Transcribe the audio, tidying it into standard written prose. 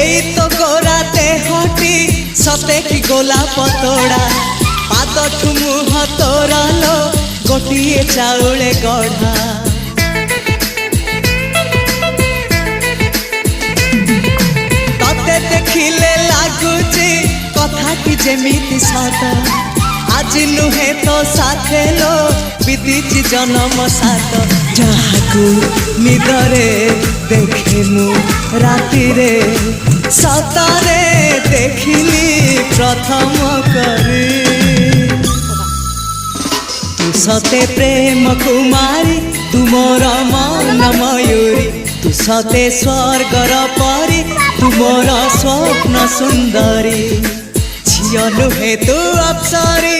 এই তো গোরাতে হটি সতে কি গোলাপ তোড়া পাদঠু মুহ তোরালো গোটিয়ে চাউলে গড়া ততে দেখিলে লাগুছি কথাটি যেমিতি সত আজি নুহে তো সাথে লো বিদিছি জনম সাত যাহাকু নিদরে দেখে মু রাতিরে সতরে দেখিলি প্রথম করে তু সতে প্রেম কুমারী তুমর মন ময়ূরী তু সতে স্বর্গর পরি তুমর স্বপ্ন সুন্দরী ঝিও নুহে তু অপ্সরী